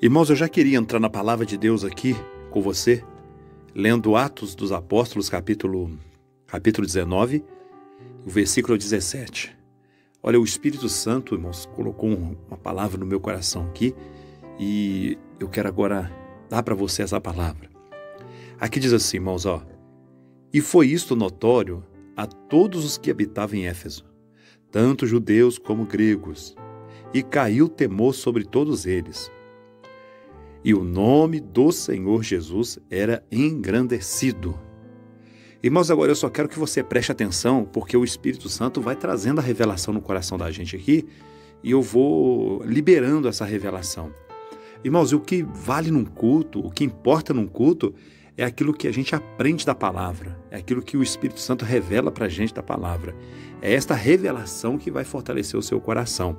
Irmãos, eu já queria entrar na palavra de Deus aqui com você, lendo Atos dos Apóstolos, capítulo 19, o versículo 17. Olha, o Espírito Santo, irmãos, colocou uma palavra no meu coração aqui e eu quero agora dar para você essa palavra. Aqui diz assim, irmãos, ó: e foi isto notório a todos os que habitavam em Éfeso, tanto judeus como gregos, e caiu temor sobre todos eles. E o nome do Senhor Jesus era engrandecido. Irmãos, agora eu só quero que você preste atenção, porque o Espírito Santo vai trazendo a revelação no coração da gente aqui, e eu vou liberando essa revelação. Irmãos, o que vale num culto, o que importa num culto, é aquilo que a gente aprende da palavra, é aquilo que o Espírito Santo revela para a gente da palavra. É esta revelação que vai fortalecer o seu coração.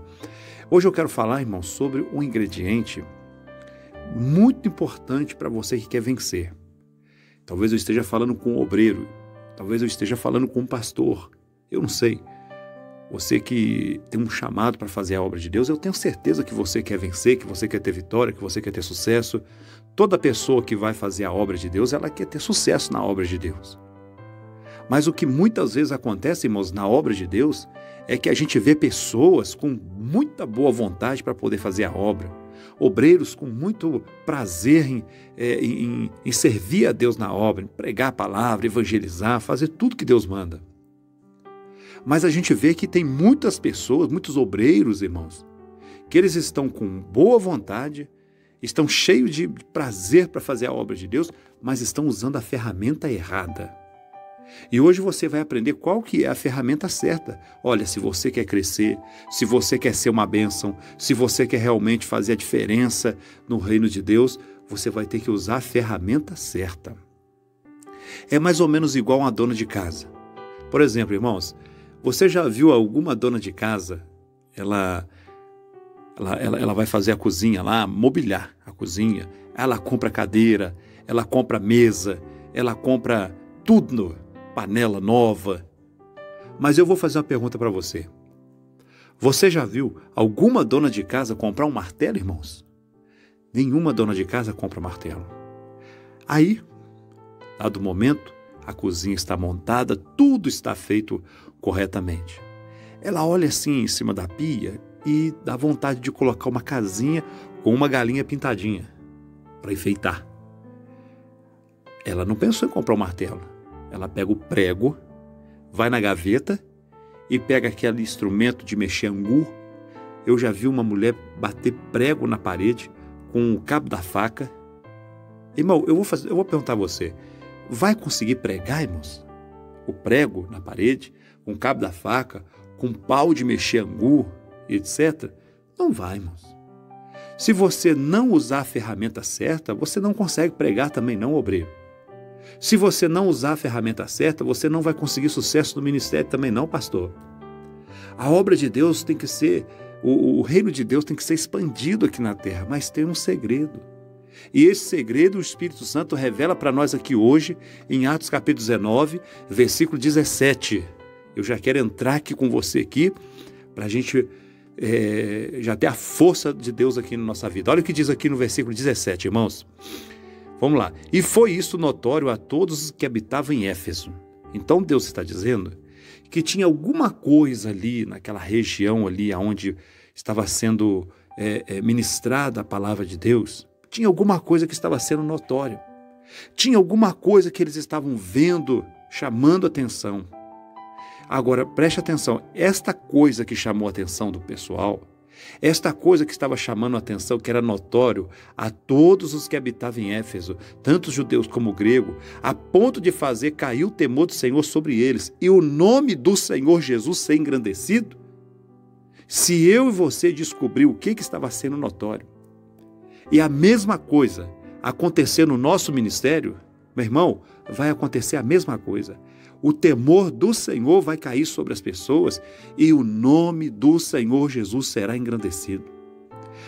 Hoje eu quero falar, irmãos, sobre um ingrediente muito importante para você que quer vencer. Talvez eu esteja falando com um obreiro, talvez eu esteja falando com um pastor, eu não sei. Você que tem um chamado para fazer a obra de Deus, eu tenho certeza que você quer vencer, que você quer ter vitória, que você quer ter sucesso. Toda pessoa que vai fazer a obra de Deus, ela quer ter sucesso na obra de Deus. Mas o que muitas vezes acontece, irmãos, na obra de Deus, é que a gente vê pessoas com muita boa vontade para poder fazer a obra. Obreiros com muito prazer em servir a Deus na obra, em pregar a palavra, evangelizar, fazer tudo que Deus manda. Mas a gente vê que tem muitas pessoas, muitos obreiros, irmãos, que eles estão com boa vontade, estão cheios de prazer para fazer a obra de Deus, mas estão usando a ferramenta errada. E hoje você vai aprender qual que é a ferramenta certa. Olha, se você quer crescer, se você quer ser uma bênção, se você quer realmente fazer a diferença no reino de Deus, você vai ter que usar a ferramenta certa. É mais ou menos igual uma dona de casa. Por exemplo, irmãos, você já viu alguma dona de casa, ela vai fazer a cozinha lá, mobiliar a cozinha, ela compra cadeira, ela compra mesa, ela compra tudo, panela nova. Mas eu vou fazer uma pergunta para você. Você já viu alguma dona de casa comprar um martelo, irmãos? Nenhuma dona de casa compra martelo. Aí, dado o momento, a cozinha está montada, tudo está feito corretamente. Ela olha assim em cima da pia e dá vontade de colocar uma casinha com uma galinha pintadinha para enfeitar. Ela não pensou em comprar um martelo. Ela pega o prego, vai na gaveta e pega aquele instrumento de mexer angu. Eu já vi uma mulher bater prego na parede com o cabo da faca. Irmão, eu vou perguntar a você, vai conseguir pregar, irmãos? O prego na parede, com o cabo da faca, com pau de mexer angu, etc. Não vai, irmãos. Se você não usar a ferramenta certa, você não consegue pregar também não, obreiro. Se você não usar a ferramenta certa, você não vai conseguir sucesso no ministério também não, pastor. A obra de Deus tem que ser, o reino de Deus tem que ser expandido aqui na terra, mas tem um segredo. E esse segredo o Espírito Santo revela para nós aqui hoje, em Atos capítulo 19, versículo 17. Eu já quero entrar aqui com você aqui, para a gente já ter a força de Deus aqui na nossa vida. Olha o que diz aqui no versículo 17, irmãos. Vamos lá. E foi isso notório a todos os que habitavam em Éfeso. Então Deus está dizendo que tinha alguma coisa ali, naquela região ali, onde estava sendo ministrada a palavra de Deus. Tinha alguma coisa que estava sendo notória. Tinha alguma coisa que eles estavam vendo, chamando atenção. Agora, preste atenção, esta coisa que chamou a atenção do pessoal, esta coisa que estava chamando a atenção, que era notório a todos os que habitavam em Éfeso, tanto judeus como gregos, a ponto de fazer cair o temor do Senhor sobre eles e o nome do Senhor Jesus ser engrandecido. Se eu e você descobrir o que estava sendo notório, e a mesma coisa acontecer no nosso ministério, meu irmão, vai acontecer a mesma coisa. O temor do Senhor vai cair sobre as pessoas e o nome do Senhor Jesus será engrandecido.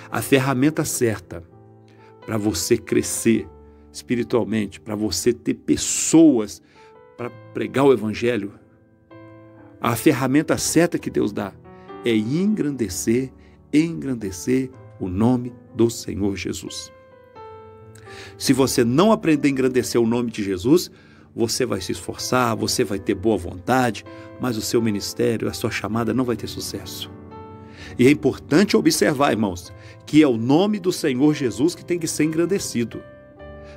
A ferramenta certa para você crescer espiritualmente, para você ter pessoas para pregar o Evangelho, a ferramenta certa que Deus dá é engrandecer o nome do Senhor Jesus. Se você não aprender a engrandecer o nome de Jesus, você vai se esforçar, você vai ter boa vontade, mas o seu ministério, a sua chamada não vai ter sucesso. E é importante observar, irmãos, que é o nome do Senhor Jesus que tem que ser engrandecido.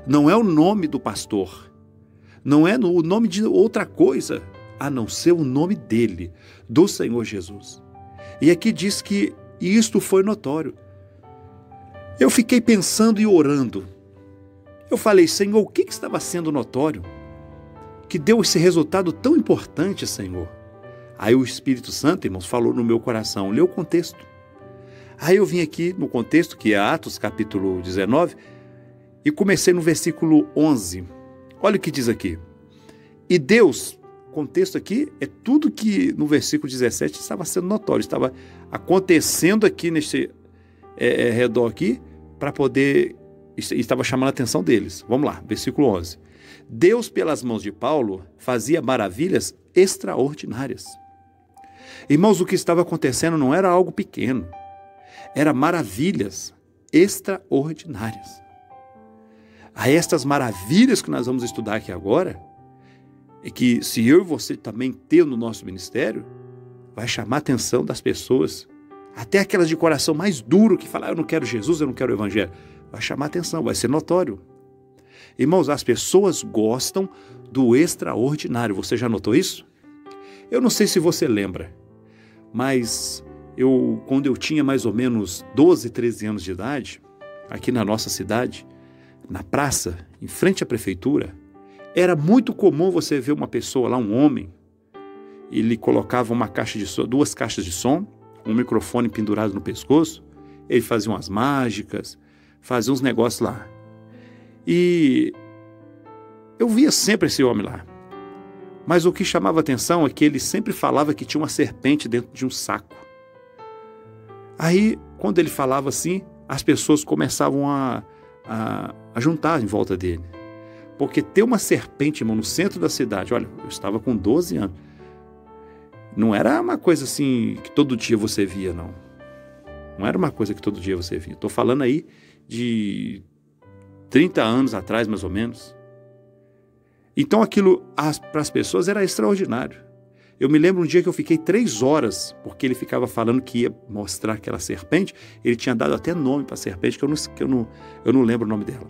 Não é o nome do pastor, não é o nome de outra coisa, a não ser o nome dele, do Senhor Jesus. E aqui diz que isto foi notório. Eu fiquei pensando e orando. Eu falei, Senhor, o que estava sendo notório? Que deu esse resultado tão importante, Senhor. Aí o Espírito Santo, irmãos, falou no meu coração, leu o contexto. Aí eu vim aqui no contexto, que é Atos capítulo 19, e comecei no versículo 11. Olha o que diz aqui. E Deus, contexto aqui, é tudo que no versículo 17 estava sendo notório, estava acontecendo aqui neste redor aqui, para poder, estava chamando a atenção deles. Vamos lá, versículo 11. Deus, pelas mãos de Paulo, fazia maravilhas extraordinárias. Irmãos, o que estava acontecendo não era algo pequeno, era maravilhas extraordinárias. A estas maravilhas que nós vamos estudar aqui agora, é que se eu e você também ter no nosso ministério, vai chamar a atenção das pessoas, até aquelas de coração mais duro que falam, eu não quero Jesus, eu não quero o Evangelho. Vai chamar a atenção, vai ser notório. Irmãos, as pessoas gostam do extraordinário. Você já notou isso? Eu não sei se você lembra, mas quando eu tinha mais ou menos 12, 13 anos de idade, aqui na nossa cidade, na praça, em frente à prefeitura, era muito comum você ver uma pessoa lá, um homem, ele colocava uma caixa de som, 2 caixas de som, um microfone pendurado no pescoço, ele fazia umas mágicas, fazia uns negócios lá. E eu via sempre esse homem lá. Mas o que chamava atenção é que ele sempre falava que tinha uma serpente dentro de um saco. Aí, quando ele falava assim, as pessoas começavam a juntar em volta dele. Porque ter uma serpente, irmão, no centro da cidade, olha, eu estava com 12 anos. Não era uma coisa assim que todo dia você via, não. Não era uma coisa que todo dia você via. Estou falando aí de 30 anos atrás, mais ou menos. Então aquilo, para as pessoas, era extraordinário. Eu me lembro um dia que eu fiquei 3 horas, porque ele ficava falando que ia mostrar aquela serpente. Ele tinha dado até nome para a serpente, que eu não lembro o nome dela.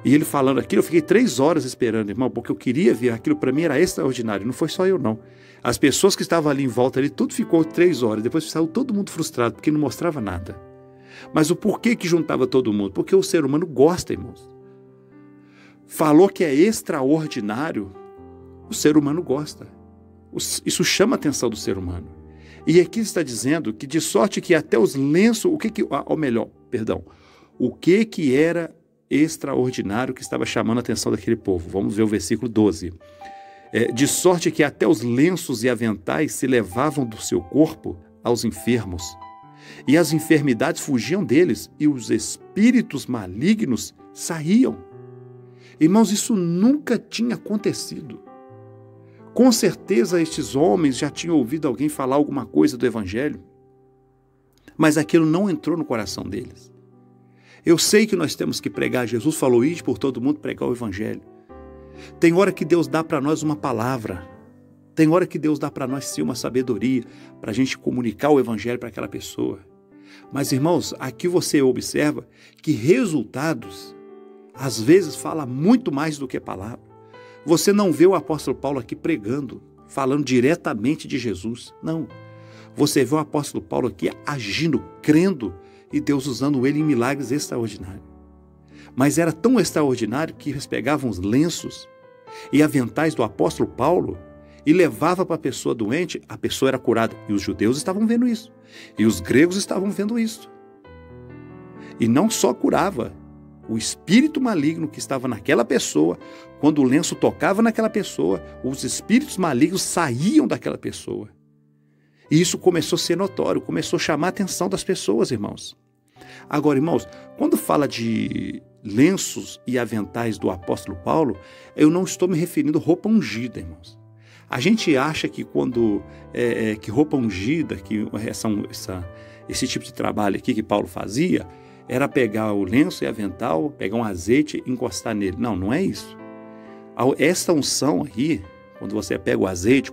E ele falando aquilo, eu fiquei 3 horas esperando, irmão, porque eu queria ver. Aquilo para mim era extraordinário. Não foi só eu, não. As pessoas que estavam ali em volta, ali, tudo ficou 3 horas. Depois saiu todo mundo frustrado, porque não mostrava nada. Mas o porquê que juntava todo mundo? Porque o ser humano gosta, irmãos. Falou que é extraordinário, o ser humano gosta. Isso chama a atenção do ser humano. E aqui está dizendo que de sorte que até os lenços, o que era extraordinário que estava chamando a atenção daquele povo? Vamos ver o versículo 12. De sorte que até os lenços e aventais se levavam do seu corpo aos enfermos, e as enfermidades fugiam deles, e os espíritos malignos saíam. Irmãos, isso nunca tinha acontecido. Com certeza estes homens já tinham ouvido alguém falar alguma coisa do Evangelho, mas aquilo não entrou no coração deles. Eu sei que nós temos que pregar. Jesus falou, ide por todo mundo pregar o Evangelho. Tem hora que Deus dá para nós uma palavra, tem hora que Deus dá para nós sim uma sabedoria, para a gente comunicar o Evangelho para aquela pessoa. Mas, irmãos, aqui você observa que resultados, às vezes, fala muito mais do que palavra. Você não vê o apóstolo Paulo aqui pregando, falando diretamente de Jesus. Não. Você vê o apóstolo Paulo aqui agindo, crendo, e Deus usando ele em milagres extraordinários. Mas era tão extraordinário que eles pegavam os lenços e aventais do apóstolo Paulo e levava para a pessoa doente, a pessoa era curada. E os judeus estavam vendo isso. E os gregos estavam vendo isso. E não só curava, o espírito maligno que estava naquela pessoa, quando o lenço tocava naquela pessoa, os espíritos malignos saíam daquela pessoa. E isso começou a ser notório, começou a chamar a atenção das pessoas, irmãos. Agora, irmãos, quando fala de lenços e aventais do apóstolo Paulo, eu não estou me referindo a roupa ungida, irmãos. A gente acha que quando que roupa ungida, que esse tipo de trabalho aqui que Paulo fazia era pegar o lenço e avental, pegar um azeite e encostar nele. Não, não é isso. Essa unção aí, quando você pega o azeite,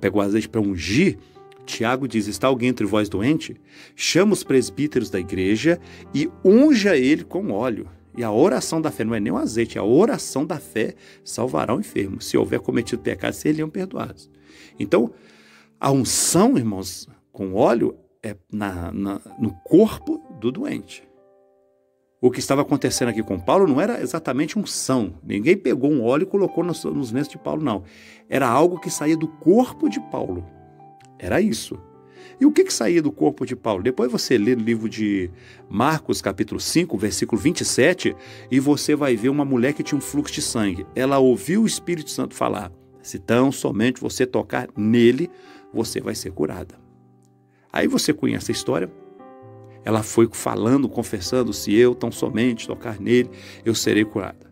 pega o azeite para ungir, Tiago diz, está alguém entre vós doente? Chama os presbíteros da igreja e unja ele com óleo. E a oração da fé, não é nem o azeite, a oração da fé salvará o enfermo. Se houver cometido pecado, seriam perdoados. Então, a unção, irmãos, com óleo é no corpo do doente. O que estava acontecendo aqui com Paulo não era exatamente unção. Ninguém pegou um óleo e colocou nos lenços de Paulo, não. Era algo que saía do corpo de Paulo. Era isso. E o que saía do corpo de Paulo? Depois você lê no livro de Marcos, capítulo 5, versículo 27, e você vai ver uma mulher que tinha um fluxo de sangue. Ela ouviu o Espírito Santo falar, se tão somente você tocar nele, você vai ser curada. Aí você conhece a história. Ela foi falando, confessando, se eu tão somente tocar nele, eu serei curada.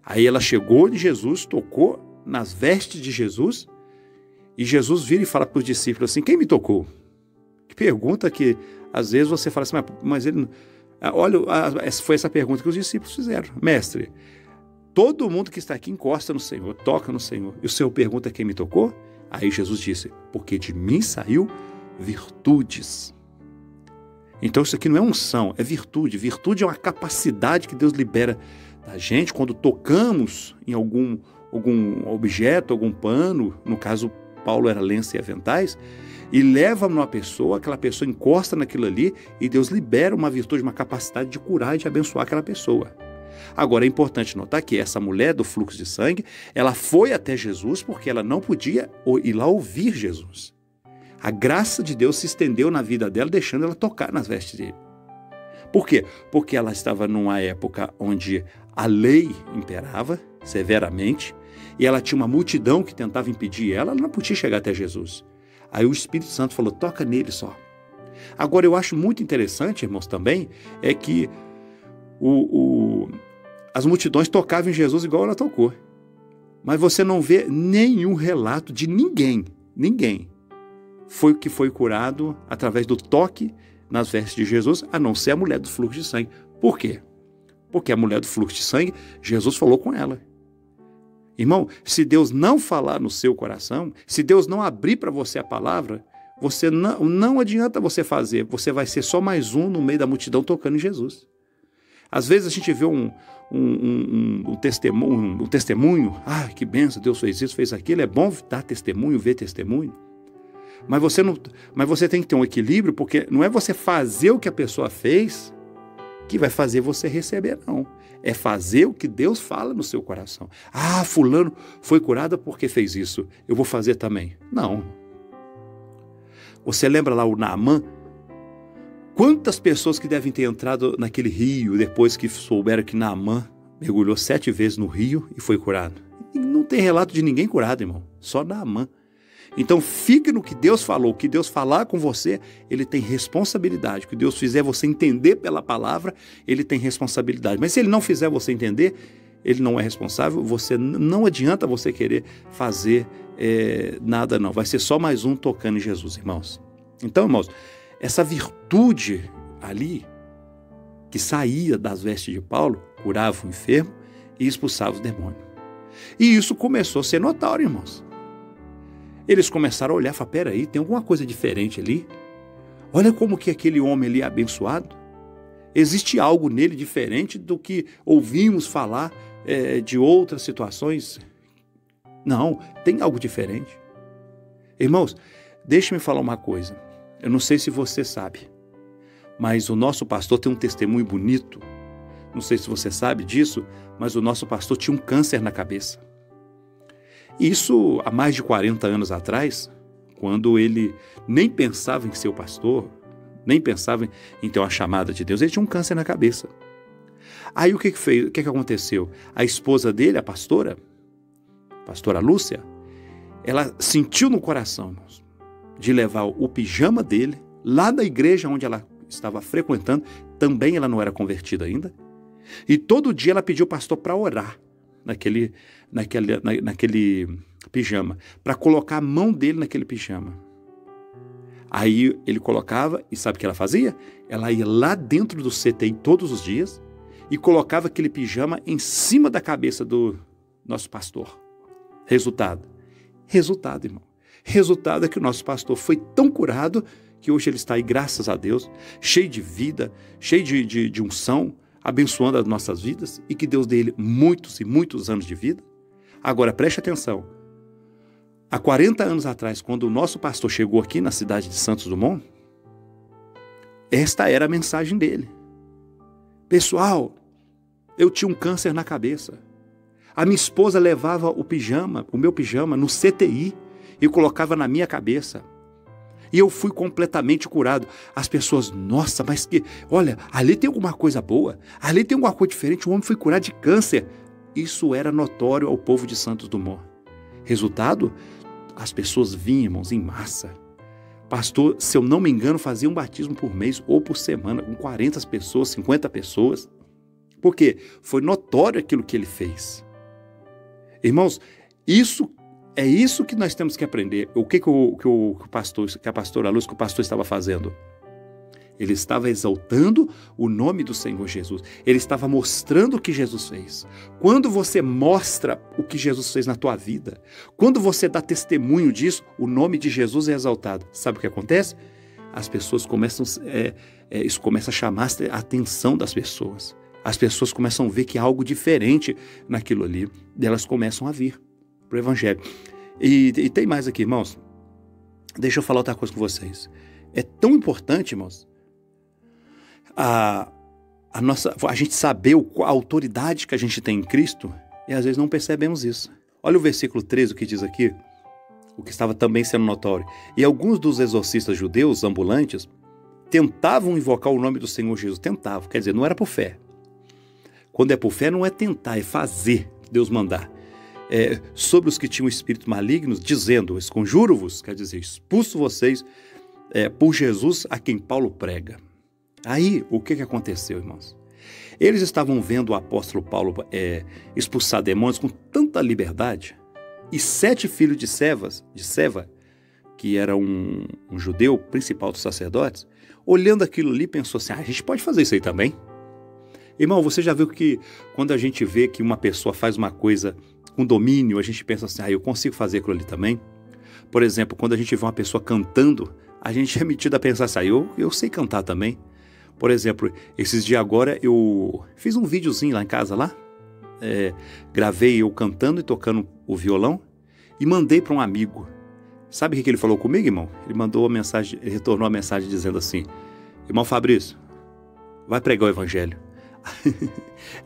Aí ela chegou de Jesus, tocou nas vestes de Jesus, e Jesus vira e fala para os discípulos assim, quem me tocou? Que pergunta que, às vezes, você fala assim, mas ele... Olha, foi essa pergunta que os discípulos fizeram. Mestre, todo mundo que está aqui encosta no Senhor, toca no Senhor. E o Senhor pergunta quem me tocou? Aí Jesus disse, porque de mim saiu virtudes. Então isso aqui não é unção, é virtude. Virtude é uma capacidade que Deus libera da gente quando tocamos em algum objeto, algum pano, no caso Paulo era lenço e aventais, e leva numa pessoa, aquela pessoa encosta naquilo ali e Deus libera uma virtude, uma capacidade de curar e de abençoar aquela pessoa. Agora é importante notar que essa mulher do fluxo de sangue, ela foi até Jesus porque ela não podia ir lá ouvir Jesus. A graça de Deus se estendeu na vida dela, deixando ela tocar nas vestes dele. Por quê? Porque ela estava numa época onde a lei imperava severamente e ela tinha uma multidão que tentava impedir ela não podia chegar até Jesus. Aí o Espírito Santo falou, toca nele só. Agora eu acho muito interessante, irmãos, também, é que as multidões tocavam em Jesus igual ela tocou. Mas você não vê nenhum relato de ninguém foi curado através do toque nas vestes de Jesus, a não ser a mulher do fluxo de sangue. Por quê? Porque a mulher do fluxo de sangue, Jesus falou com ela. Irmão, se Deus não falar no seu coração, se Deus não abrir para você a palavra, você não adianta você fazer, você vai ser só mais um no meio da multidão tocando em Jesus. Às vezes a gente vê um testemunho, que benção, Deus fez isso, fez aquilo, é bom dar testemunho, ver testemunho. Mas você tem que ter um equilíbrio, porque não é você fazer o que a pessoa fez que vai fazer você receber, não. É fazer o que Deus fala no seu coração. Fulano foi curado porque fez isso, eu vou fazer também. Não. Você lembra lá o Naamã? Quantas pessoas que devem ter entrado naquele rio depois que souberam que Naamã mergulhou 7 vezes no rio e foi curado? E não tem relato de ninguém curado, irmão. Só Naamã. Então fique no que Deus falou, o que Deus falar com você, ele tem responsabilidade. O que Deus fizer você entender pela palavra, ele tem responsabilidade. Mas se ele não fizer você entender, ele não é responsável, não adianta você querer fazer nada não. Vai ser só mais um tocando em Jesus, irmãos. Então, irmãos, essa virtude ali, que saía das vestes de Paulo, curava o enfermo e expulsava os demônios. E isso começou a ser notório, irmãos. Eles começaram a olhar e falaram, peraí, tem alguma coisa diferente ali. Olha como que aquele homem ali é abençoado. Existe algo nele diferente do que ouvimos falar de outras situações. Não, tem algo diferente. Irmãos, deixe-me falar uma coisa. Eu não sei se você sabe, mas o nosso pastor tem um testemunho bonito. Não sei se você sabe disso, mas o nosso pastor tinha um câncer na cabeça. Isso há mais de 40 anos atrás, quando ele nem pensava em ser o pastor, nem pensava em ter uma chamada de Deus, ele tinha um câncer na cabeça. Aí o que aconteceu? A esposa dele, a pastora Lúcia, ela sentiu no coração, irmãos, de levar o pijama dele lá da igreja onde ela estava frequentando, também ela não era convertida ainda, e todo dia ela pediu o pastor para orar naquele pijama, para colocar a mão dele naquele pijama. Aí ele colocava, e sabe o que ela fazia? Ela ia lá dentro do CTI todos os dias e colocava aquele pijama em cima da cabeça do nosso pastor. Resultado, irmão. Resultado é que o nosso pastor foi tão curado que hoje ele está aí, graças a Deus, cheio de vida, cheio de unção, abençoando as nossas vidas, e que Deus dê ele muitos e muitos anos de vida. Agora, preste atenção. Há 40 anos atrás, quando o nosso pastor chegou aqui na cidade de Santos Dumont, esta era a mensagem dele. Pessoal, eu tinha um câncer na cabeça. A minha esposa levava o meu pijama no CTI e colocava na minha cabeça. E eu fui completamente curado. As pessoas, nossa, mas que... Olha, ali tem alguma coisa boa. Ali tem alguma coisa diferente. O homem foi curado de câncer. Isso era notório ao povo de Santos Dumont. Resultado, as pessoas vinham, irmãos, em massa. Pastor, se eu não me engano, fazia um batismo por mês ou por semana, com 40 pessoas, 50 pessoas. Por quê? Foi notório aquilo que ele fez. Irmãos, é isso que nós temos que aprender. O que a pastora Luz, que o pastor estava fazendo? Ele estava exaltando o nome do Senhor Jesus. Ele estava mostrando o que Jesus fez. Quando você mostra o que Jesus fez na tua vida, quando você dá testemunho disso, o nome de Jesus é exaltado. Sabe o que acontece? As pessoas começam, isso começa a chamar a atenção das pessoas. As pessoas começam a ver que há algo diferente naquilo ali. E elas começam a vir para o Evangelho. E tem mais aqui, irmãos. Deixa eu falar outra coisa com vocês. É tão importante, irmãos, a gente saber a autoridade que a gente tem em Cristo, e às vezes não percebemos isso. Olha o versículo 13, o que diz aqui, o que estava também sendo notório. E alguns dos exorcistas judeus ambulantes tentavam invocar o nome do Senhor Jesus. Tentavam, quer dizer, não era por fé. Quando é por fé, não é tentar, é fazer, Deus mandar. Sobre os que tinham espíritos malignos, dizendo, esconjuro-vos, quer dizer, expulso vocês por Jesus a quem Paulo prega. Aí, o que aconteceu, irmãos? Eles estavam vendo o apóstolo Paulo expulsar demônios com tanta liberdade, e 7 filhos de Seva, que era um judeu, principal dos sacerdotes, olhando aquilo ali, pensou assim, a gente pode fazer isso aí também? Irmão, você já viu que quando a gente vê que uma pessoa faz uma coisa com domínio, a gente pensa assim, eu consigo fazer aquilo ali também? Por exemplo, quando a gente vê uma pessoa cantando, a gente é metido a pensar assim, eu sei cantar também. Por exemplo, esses dias agora eu fiz um videozinho lá em casa, gravei eu cantando e tocando o violão e mandei para um amigo. Sabe o que ele falou comigo, irmão? Ele mandou uma mensagem, ele retornou a mensagem dizendo assim, irmão Fabrício, vai pregar o evangelho.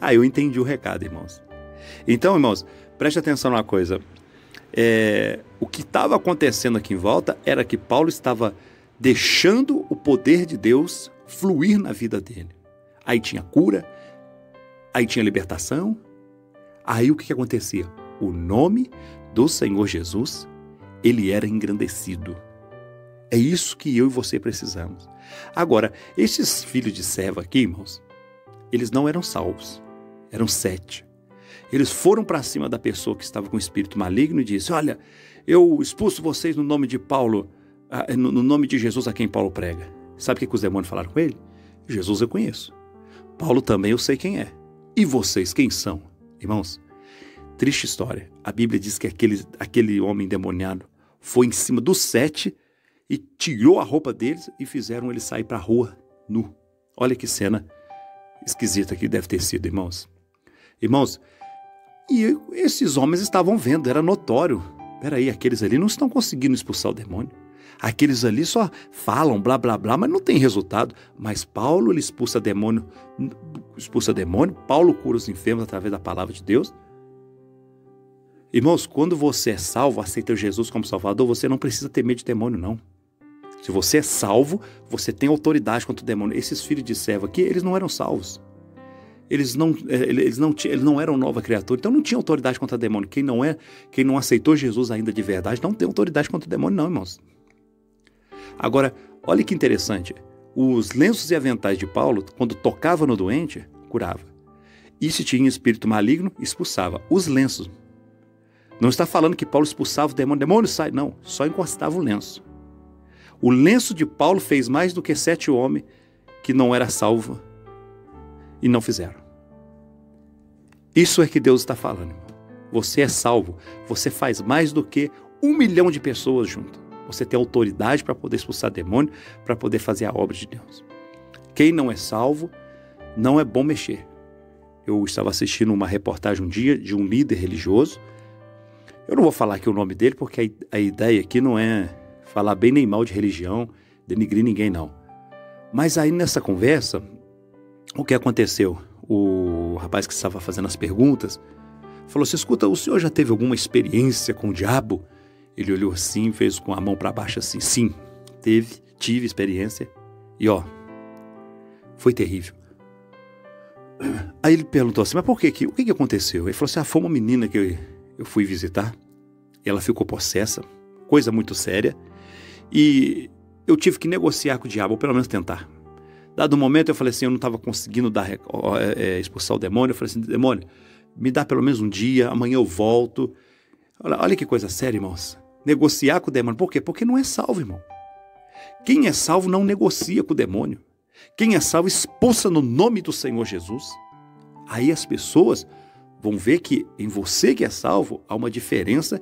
Aí eu entendi o recado, irmãos. Então, irmãos, preste atenção numa coisa. O que estava acontecendo aqui em volta era que Paulo estava deixando o poder de Deus fluir na vida dele. Aí tinha cura, aí tinha libertação. Aí o que acontecia? O nome do Senhor Jesus, ele era engrandecido. É isso que eu e você precisamos. Agora, esses filhos de Seva aqui, irmãos, eles não eram salvos, eram 7. Eles foram para cima da pessoa que estava com espírito maligno e disse, olha, eu expulso vocês no nome de Paulo, no nome de Jesus a quem Paulo prega. Sabe o que os demônios falaram com ele? Jesus eu conheço. Paulo também eu sei quem é. E vocês quem são? Irmãos, triste história. A Bíblia diz que aquele homem endemoniado foi em cima dos 7 e tirou a roupa deles e fizeram ele sair para a rua nu. Olha que cena esquisita que deve ter sido, irmãos. Irmãos, e esses homens estavam vendo, era notório. Peraí, aqueles ali não estão conseguindo expulsar o demônio. Aqueles ali só falam blá blá blá, mas não tem resultado. Mas Paulo, ele expulsa demônio, Paulo cura os enfermos através da palavra de Deus. Irmãos, quando você é salvo, aceita Jesus como Salvador, você não precisa ter medo de demônio, não. Se você é salvo, você tem autoridade contra o demônio. Esses filhos de Seva aqui, eles não eram salvos. Eles não eram nova criatura, então não tinha autoridade contra o demônio. Quem não aceitou Jesus ainda de verdade, não tem autoridade contra o demônio, não, irmãos. Agora, olha que interessante. Os lenços e aventais de Paulo, quando tocava no doente, curava. E se tinha espírito maligno, expulsava. Os lenços. Não está falando que Paulo expulsava o demônio sai. Não, só encostava o lenço. O lenço de Paulo fez mais do que 7 homens que não eram salvos e não fizeram. Isso é que Deus está falando, irmão. Você é salvo, você faz mais do que 1 milhão de pessoas junto. Você tem autoridade para poder expulsar demônio, para poder fazer a obra de Deus. Quem não é salvo, não é bom mexer. Eu estava assistindo uma reportagem um dia de um líder religioso. Eu não vou falar aqui o nome dele, porque a ideia aqui não é falar bem nem mal de religião, denigrir ninguém não. Mas aí nessa conversa, o que aconteceu? O rapaz que estava fazendo as perguntas falou assim: escuta, o senhor já teve alguma experiência com o diabo? Ele olhou assim, fez com a mão para baixo assim: sim, tive experiência. E ó, foi terrível. Aí ele perguntou assim: mas por quê? O que aconteceu? Ele falou assim: foi uma menina que eu fui visitar, e ela ficou possessa, coisa muito séria, e eu tive que negociar com o diabo, ou pelo menos tentar. Dado um momento eu falei assim, eu não estava conseguindo expulsar o demônio. Eu falei assim: demônio, me dá pelo menos um dia, amanhã eu volto. Olha que coisa séria, irmãos. Negociar com o demônio. Por quê? Porque não é salvo, irmão. Quem é salvo não negocia com o demônio. Quem é salvo expulsa no nome do Senhor Jesus. Aí as pessoas vão ver que em você que é salvo há uma diferença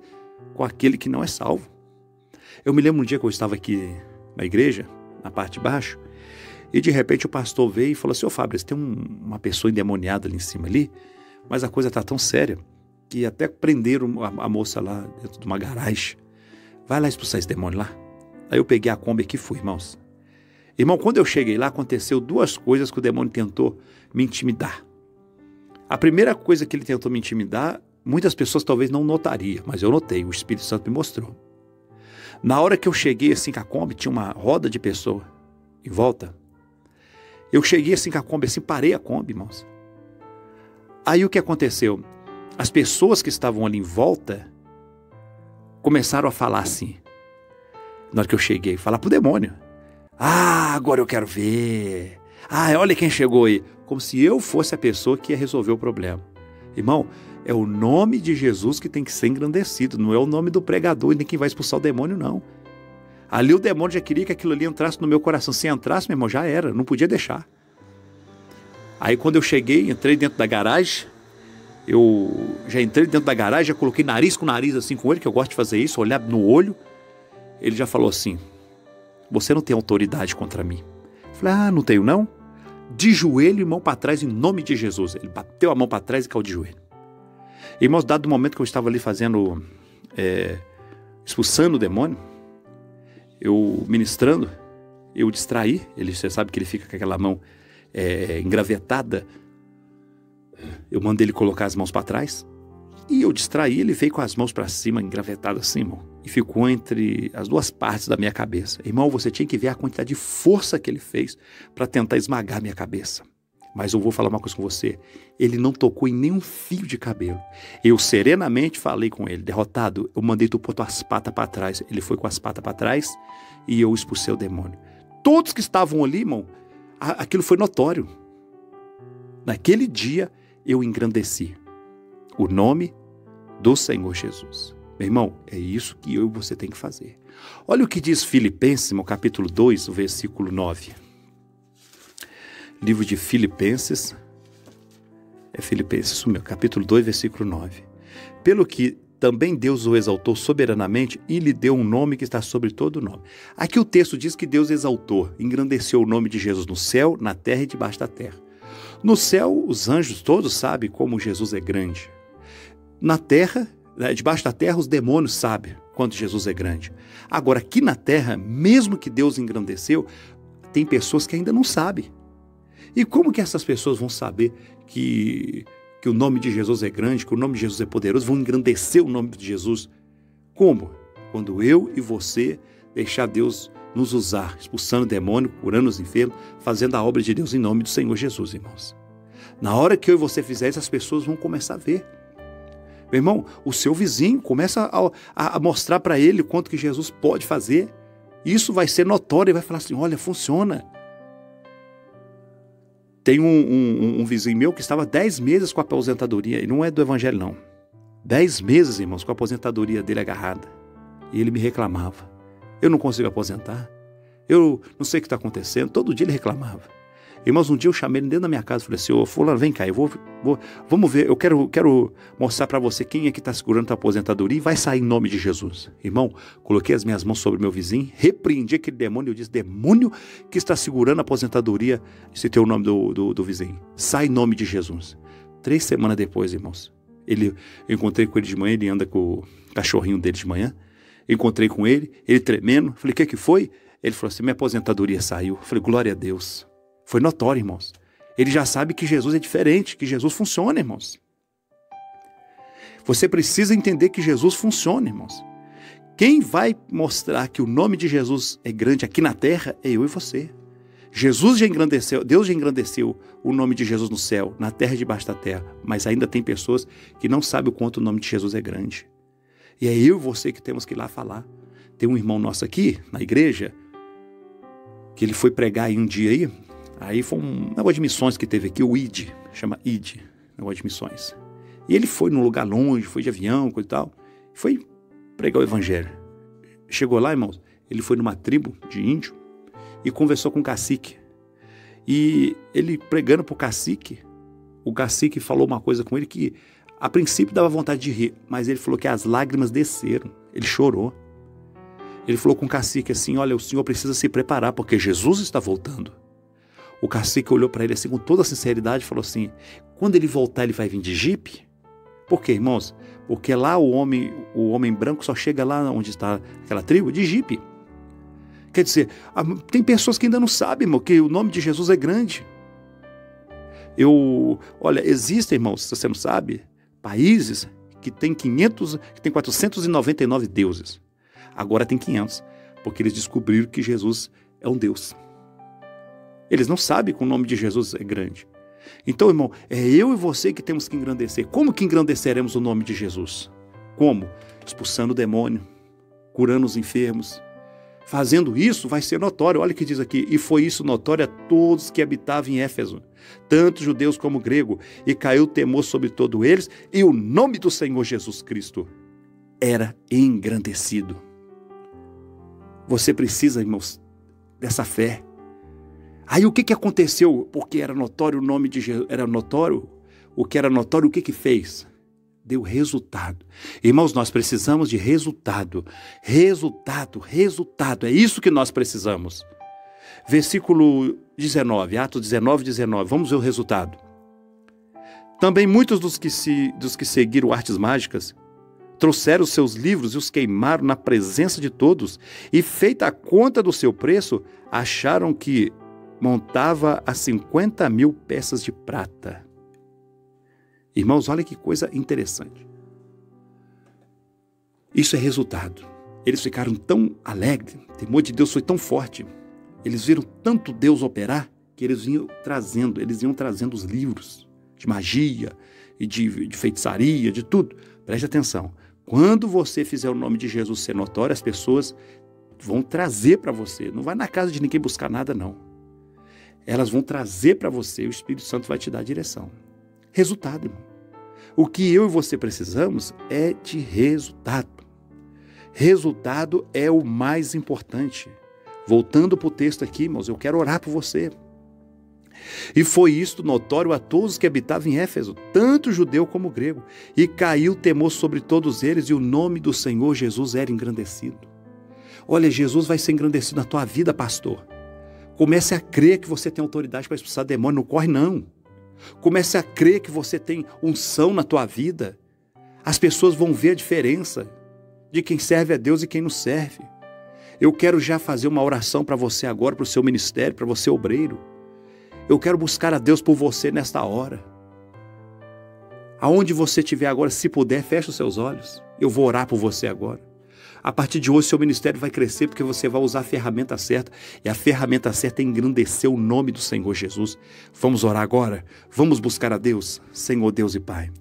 com aquele que não é salvo. Eu me lembro um dia que eu estava aqui na igreja, na parte de baixo, e de repente o pastor veio e falou assim: ô Fábio, tem uma pessoa endemoniada ali em cima ali, mas a coisa está tão séria que até prenderam a moça lá dentro de uma garagem. Vai lá expulsar esse demônio lá. Aí eu peguei a Kombi aqui e fui, irmãos. Irmão, quando eu cheguei lá, aconteceu 2 coisas que o demônio tentou me intimidar. A primeira coisa que ele tentou me intimidar, muitas pessoas talvez não notariam, mas eu notei, o Espírito Santo me mostrou. Na hora que eu cheguei assim com a Kombi, tinha uma roda de pessoa em volta. Eu cheguei assim com a Kombi, assim, parei a Kombi, irmãos. Aí o que aconteceu? As pessoas que estavam ali em volta começaram a falar assim, na hora que eu cheguei, falar pro demônio: ah, agora eu quero ver. Ah, olha quem chegou aí. Como se eu fosse a pessoa que ia resolver o problema. Irmão, é o nome de Jesus que tem que ser engrandecido, não é o nome do pregador e nem quem vai expulsar o demônio, não. Ali o demônio já queria que aquilo ali entrasse no meu coração. Se entrasse, meu irmão, já era, não podia deixar. Aí quando eu cheguei, entrei dentro da garagem, eu já entrei dentro da garagem, já coloquei nariz com nariz assim com ele, que eu gosto de fazer isso, olhar no olho. Ele já falou assim: você não tem autoridade contra mim. Eu falei: ah, não tenho não? De joelho e mão para trás em nome de Jesus. Ele bateu a mão para trás e caiu de joelho. Irmãos, dado o momento que eu estava ali fazendo, expulsando o demônio, eu ministrando, eu distraí, você sabe que ele fica com aquela mão engravetada, eu mandei ele colocar as mãos para trás, e eu distraí, ele veio com as mãos para cima, engravetado assim, irmão, e ficou entre as 2 partes da minha cabeça. Irmão, você tinha que ver a quantidade de força que ele fez para tentar esmagar minha cabeça. Mas eu vou falar uma coisa com você, ele não tocou em nenhum fio de cabelo. Eu serenamente falei com ele: derrotado, eu mandei tu pôr tuas patas para trás. Ele foi com as patas para trás e eu expulsei o demônio. Todos que estavam ali, irmão, aquilo foi notório. Naquele dia eu engrandeci o nome do Senhor Jesus. Meu irmão, é isso que eu e você tem que fazer. Olha o que diz Filipenses, no capítulo 2, o versículo 9. Livro de Filipenses, Filipenses, capítulo 2, versículo 9. Pelo que também Deus o exaltou soberanamente e lhe deu um nome que está sobre todo nome. Aqui o texto diz que Deus exaltou, engrandeceu o nome de Jesus no céu, na terra e debaixo da terra. No céu, os anjos todos sabem como Jesus é grande. Na terra, debaixo da terra, os demônios sabem quanto Jesus é grande. Agora, aqui na terra, mesmo que Deus engrandeceu, tem pessoas que ainda não sabem. E como que essas pessoas vão saber que o nome de Jesus é grande, que o nome de Jesus é poderoso, vão engrandecer o nome de Jesus? Como? Quando eu e você deixar Deus nos usar, expulsando o demônio, curando os enfermos, fazendo a obra de Deus em nome do Senhor Jesus, irmãos. Na hora que eu e você fizer isso, as pessoas vão começar a ver. Meu irmão, o seu vizinho começa a mostrar para ele o quanto que Jesus pode fazer. Isso vai ser notório, ele vai falar assim: olha, funciona. Tem um vizinho meu que estava 10 meses com a aposentadoria, e não é do evangelho não. 10 meses, irmãos, com a aposentadoria dele agarrada. E ele me reclamava: eu não consigo aposentar, Eu não sei o que está acontecendo. Todo dia ele reclamava. Irmãos, um dia eu chamei ele dentro da minha casa e falei assim, ô fulano, vem cá, vamos ver, eu quero mostrar para você quem é que está segurando a tua aposentadoria e vai sair em nome de Jesus. Irmão, coloquei as minhas mãos sobre o meu vizinho, repreendi aquele demônio, eu disse, demônio que está segurando a aposentadoria, citei o nome do vizinho, sai em nome de Jesus. 3 semanas depois, irmãos, eu encontrei com ele de manhã, ele anda com o cachorrinho dele de manhã, encontrei com ele tremendo, falei, o que foi? Ele falou assim, minha aposentadoria saiu. Eu falei, glória a Deus. Foi notório, irmãos. Ele já sabe que Jesus é diferente, que Jesus funciona, irmãos. Você precisa entender que Jesus funciona, irmãos. Quem vai mostrar que o nome de Jesus é grande aqui na terra é eu e você. Jesus já engrandeceu, Deus já engrandeceu o nome de Jesus no céu, na terra e debaixo da terra. Mas ainda tem pessoas que não sabem o quanto o nome de Jesus é grande. E é eu e você que temos que ir lá falar. Tem um irmão nosso aqui, na igreja, que ele foi pregar aí um dia aí foi um negócio de missões que teve aqui, o ID, chama ID, negócio de missões. E ele foi num lugar longe, foi de avião, coisa e tal, foi pregar o evangelho. Chegou lá, irmãos, ele foi numa tribo de índio e conversou com o cacique. E ele pregando pro cacique, o cacique falou uma coisa com ele que a princípio dava vontade de rir, mas ele falou que as lágrimas desceram, ele chorou. Ele falou com o cacique assim, olha, o senhor precisa se preparar, porque Jesus está voltando. O cacique olhou para ele assim com toda a sinceridade e falou assim, quando ele voltar ele vai vir de jipe? Por quê, irmãos? Porque lá o homem branco só chega lá onde está aquela tribo de jipe. Quer dizer, tem pessoas que ainda não sabem, irmão, que o nome de Jesus é grande. Olha, existem, irmãos, se você não sabe, países que tem 499 deuses. Agora tem 500, porque eles descobriram que Jesus é um Deus. Eles não sabem que o nome de Jesus é grande. Então, irmão, é eu e você que temos que engrandecer. Como que engrandeceremos o nome de Jesus? Como? Expulsando o demônio, curando os enfermos. Fazendo isso vai ser notório. Olha o que diz aqui. E foi isso notório a todos que habitavam em Éfeso, tanto judeus como gregos, e caiu temor sobre todos eles, e o nome do Senhor Jesus Cristo era engrandecido. Você precisa, irmãos, dessa fé. Aí o que aconteceu? Porque era notório o nome de Jesus, era notório, o que era notório, o que fez? Deu resultado. Irmãos, nós precisamos de resultado. Resultado. É isso que nós precisamos. Versículo 19, Atos 19. Vamos ver o resultado. Também muitos dos que seguiram artes mágicas trouxeram os seus livros e os queimaram na presença de todos, e feita a conta do seu preço, acharam que montava a 50.000 peças de prata. Irmãos, olha que coisa interessante. Isso é resultado. Eles ficaram tão alegres, o temor de Deus foi tão forte, eles viram tanto Deus operar, que eles iam trazendo os livros de magia e de feitiçaria, de tudo. Preste atenção. Quando você fizer o nome de Jesus ser notório, as pessoas vão trazer para você. Não vai na casa de ninguém buscar nada, não. Elas vão trazer para você, o Espírito Santo vai te dar a direção. Resultado, irmão. O que eu e você precisamos é de resultado. Resultado é o mais importante. Voltando para o texto aqui, irmãos, eu quero orar por você. E foi isto notório a todos que habitavam em Éfeso, tanto judeu como grego, e caiu temor sobre todos eles, e o nome do Senhor Jesus era engrandecido. Olha, Jesus vai ser engrandecido na tua vida, pastor. Comece a crer que você tem autoridade para expulsar demônio, não corre não. Comece a crer que você tem unção na tua vida. As pessoas vão ver a diferença de quem serve a Deus e quem não serve. Eu quero já fazer uma oração para você agora, para o seu ministério, para você obreiro. Eu quero buscar a Deus por você nesta hora. Aonde você estiver agora, se puder, feche os seus olhos. Eu vou orar por você agora. A partir de hoje, seu ministério vai crescer porque você vai usar a ferramenta certa. E a ferramenta certa é engrandecer o nome do Senhor Jesus. Vamos orar agora? Vamos buscar a Deus, Senhor Deus e Pai.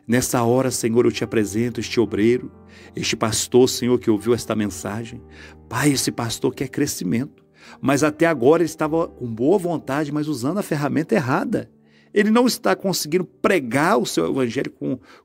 Nessa hora, Senhor, eu te apresento este obreiro, este pastor, Senhor, que ouviu esta mensagem. Pai, esse pastor quer crescimento. Mas até agora ele estava com boa vontade, mas usando a ferramenta errada. Ele não está conseguindo pregar o seu evangelho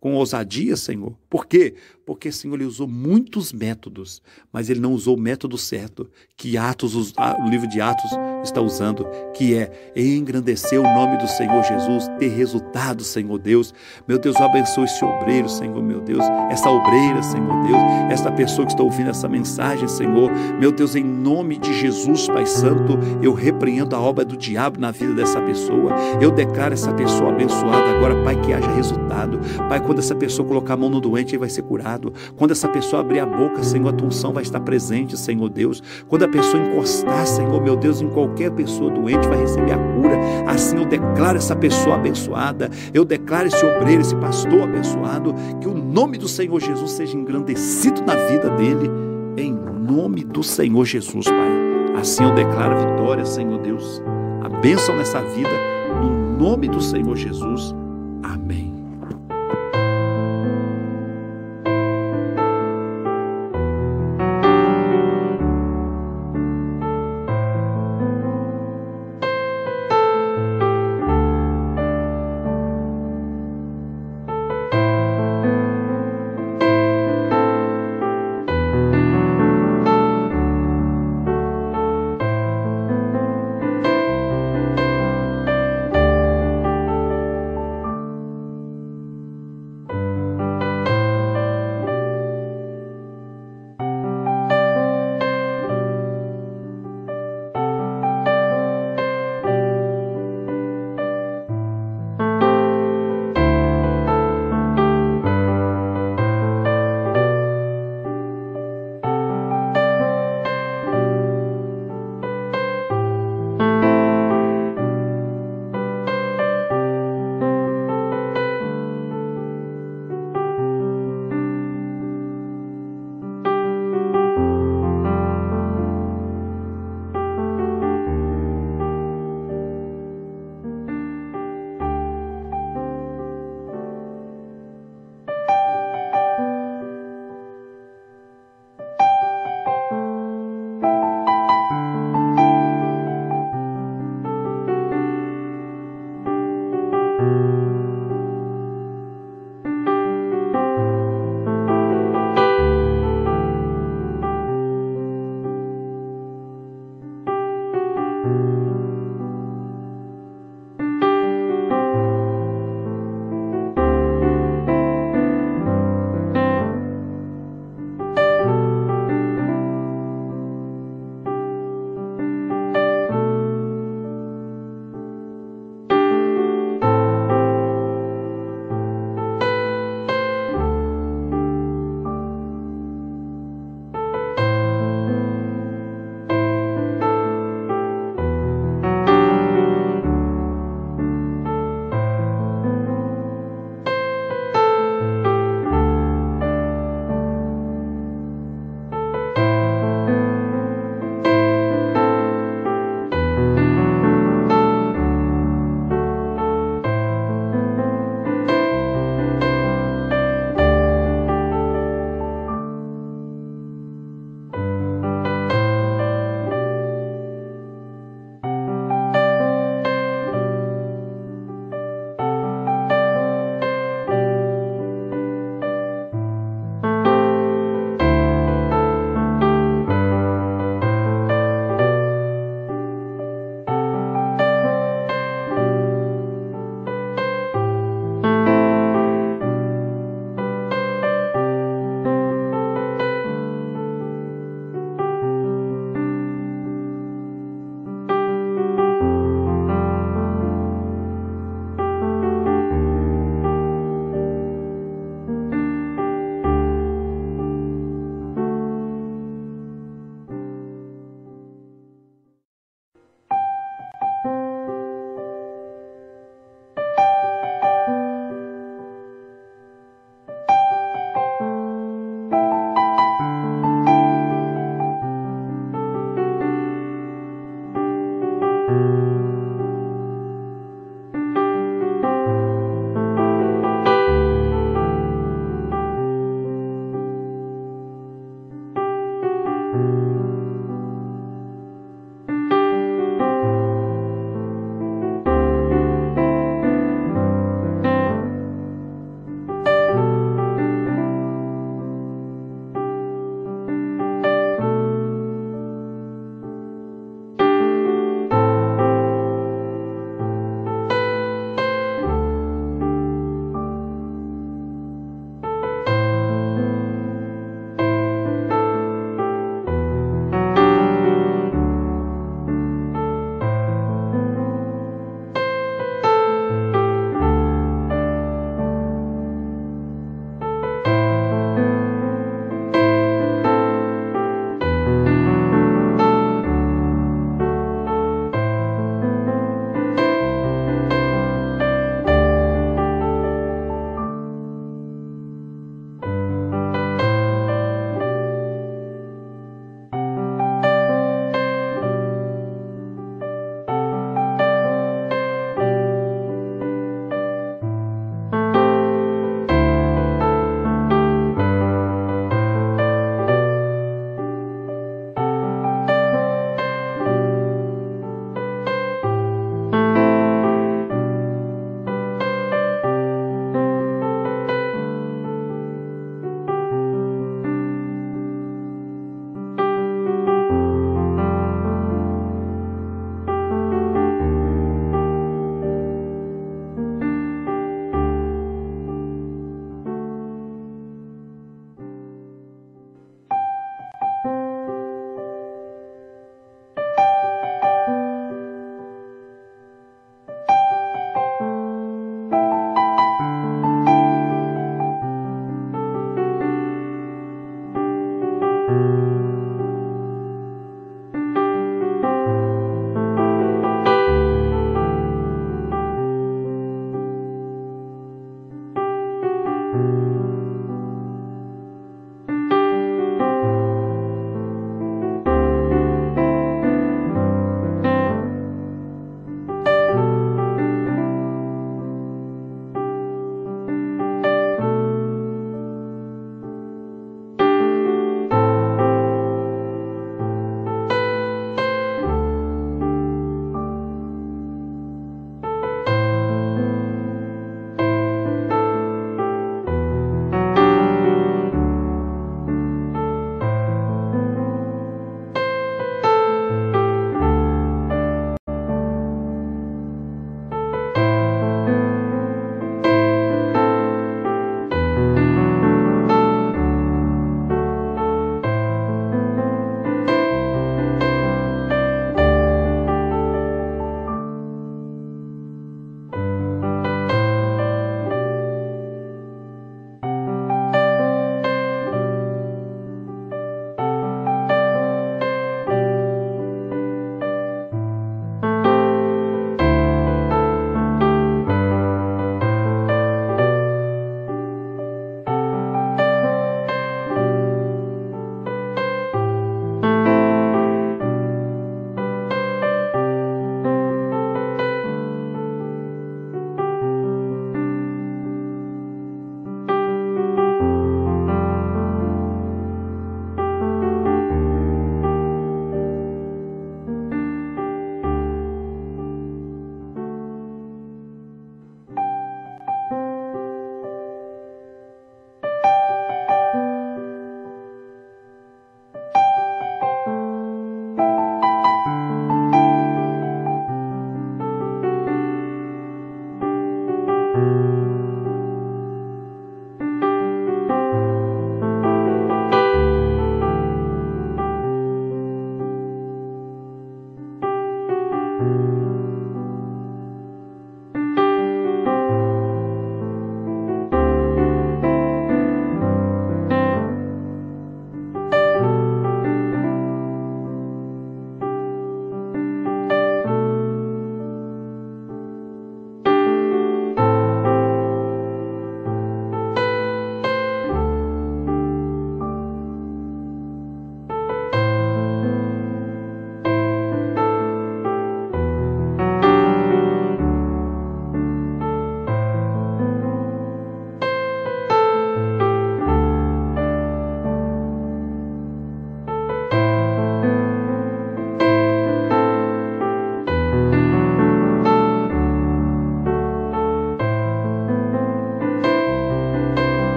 com ousadia, Senhor. Por quê? porque, Senhor, ele usou muitos métodos, mas ele não usou o método certo, que o livro de Atos está usando, que é engrandecer o nome do Senhor Jesus, ter resultado, Senhor Deus. Meu Deus, eu abençoe esse obreiro, Senhor, meu Deus, essa obreira, Senhor Deus, esta pessoa que está ouvindo essa mensagem, Senhor, meu Deus, em nome de Jesus, Pai Santo, eu repreendo a obra do diabo na vida dessa pessoa, eu declaro essa pessoa abençoada agora, Pai, que haja resultado. Pai, quando essa pessoa colocar a mão no doente, ele vai ser curado. Quando essa pessoa abrir a boca, Senhor, a tua unção vai estar presente, Senhor Deus. Quando a pessoa encostar, Senhor, meu Deus, em qualquer pessoa doente, vai receber a cura. Assim eu declaro essa pessoa abençoada, eu declaro esse obreiro, esse pastor abençoado, que o nome do Senhor Jesus seja engrandecido na vida dele, em nome do Senhor Jesus, Pai. Assim eu declaro vitória, Senhor Deus, a bênção nessa vida, no nome do Senhor Jesus. Amém.